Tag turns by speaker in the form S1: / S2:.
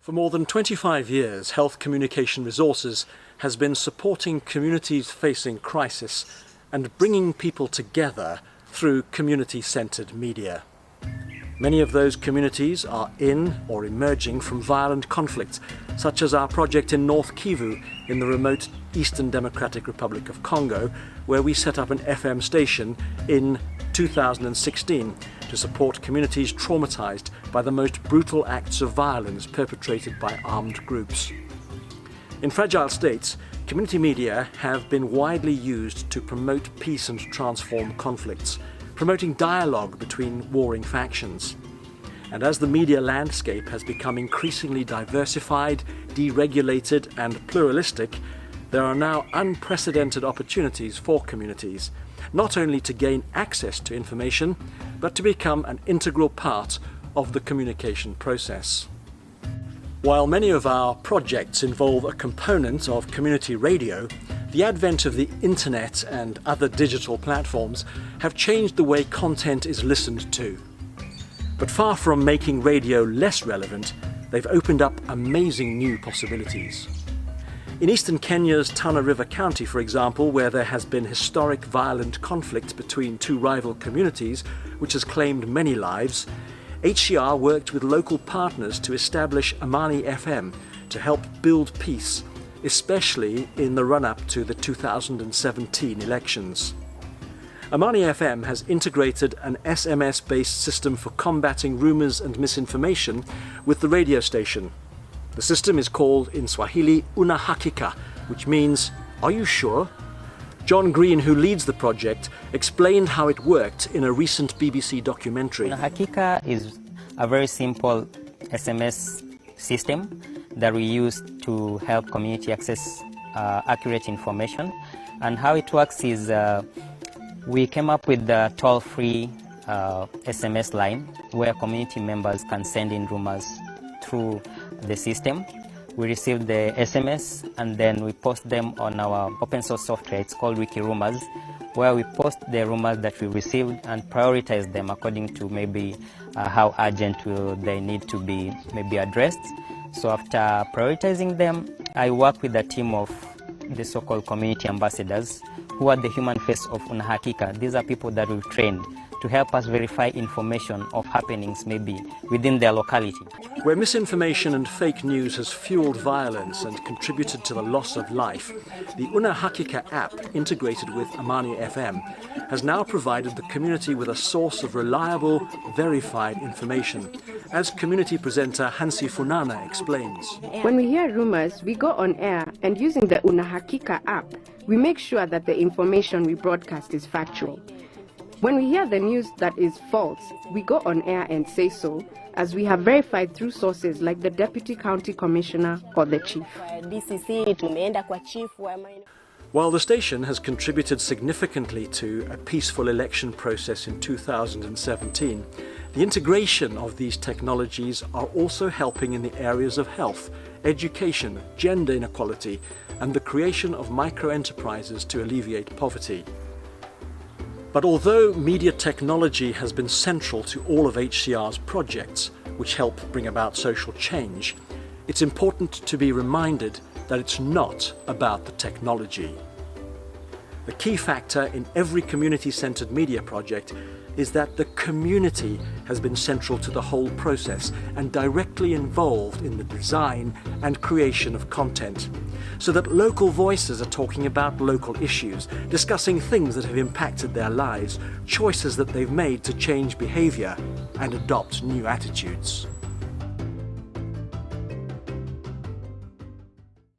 S1: For more than 25 years, Health Communication Resources has been supporting communities facing crisis and bringing people together through community-centred media. Many of those communities are in or emerging from violent conflict, such as our project in North Kivu in the remote Eastern Democratic Republic of Congo, where we set up an FM station in 2016 to support communities traumatized by the most brutal acts of violence perpetrated by armed groups. In fragile states, community media have been widely used to promote peace and transform conflicts, promoting dialogue between warring factions. And as the media landscape has become increasingly diversified, deregulated and pluralistic, there are now unprecedented opportunities for communities, not only to gain access to information, but to become an integral part of the communication process. While many of our projects involve a component of community radio, the advent of the internet and other digital platforms have changed the way content is listened to. But far from making radio less relevant, they've opened up amazing new possibilities. In eastern Kenya's Tana River County, for example, where there has been historic violent conflict between two rival communities, which has claimed many lives, HCR worked with local partners to establish Imani FM to help build peace, especially in the run-up to the 2017 elections. Imani FM has integrated an SMS-based system for combating rumours and misinformation with the radio station. The system is called in Swahili Una Haqiqa, which means, "Are you sure?" John Green, who leads the project, explained how it worked in a recent BBC documentary.
S2: Una Haqiqa is a very simple SMS system that we use to help community access accurate information. And how it works is we came up with the toll-free SMS line where community members can send in rumors through the system. We receive the SMS and then we post them on our open source software. It's called Wiki Rumors, where we post the rumors that we received and prioritize them according to maybe how urgent will they need to be maybe addressed. So after prioritizing them, I work with a team of the so-called community ambassadors who are the human face of Una Haqiqa. These are people that we've trained to help us verify information of happenings maybe within their locality.
S1: Where misinformation and fake news has fueled violence and contributed to the loss of life, the Una Haqiqa app, integrated with Imani FM, has now provided the community with a source of reliable, verified information, as community presenter Hansi Funana explains.
S3: When we hear rumors, we go on air, and using the Una Haqiqa app, we make sure that the information we broadcast is factual. When we hear the news that is false, we go on air and say so, as we have verified through sources like the Deputy County Commissioner or the Chief.
S1: While the station has contributed significantly to a peaceful election process in 2017, the integration of these technologies are also helping in the areas of health, education, gender inequality, and the creation of micro-enterprises to alleviate poverty. But although media technology has been central to all of HCR's projects, which help bring about social change, it's important to be reminded that it's not about the technology. The key factor in every community-centred media project is that the community has been central to the whole process and directly involved in the design and creation of content, so that local voices are talking about local issues, discussing things that have impacted their lives, choices that they've made to change behaviour and adopt new attitudes.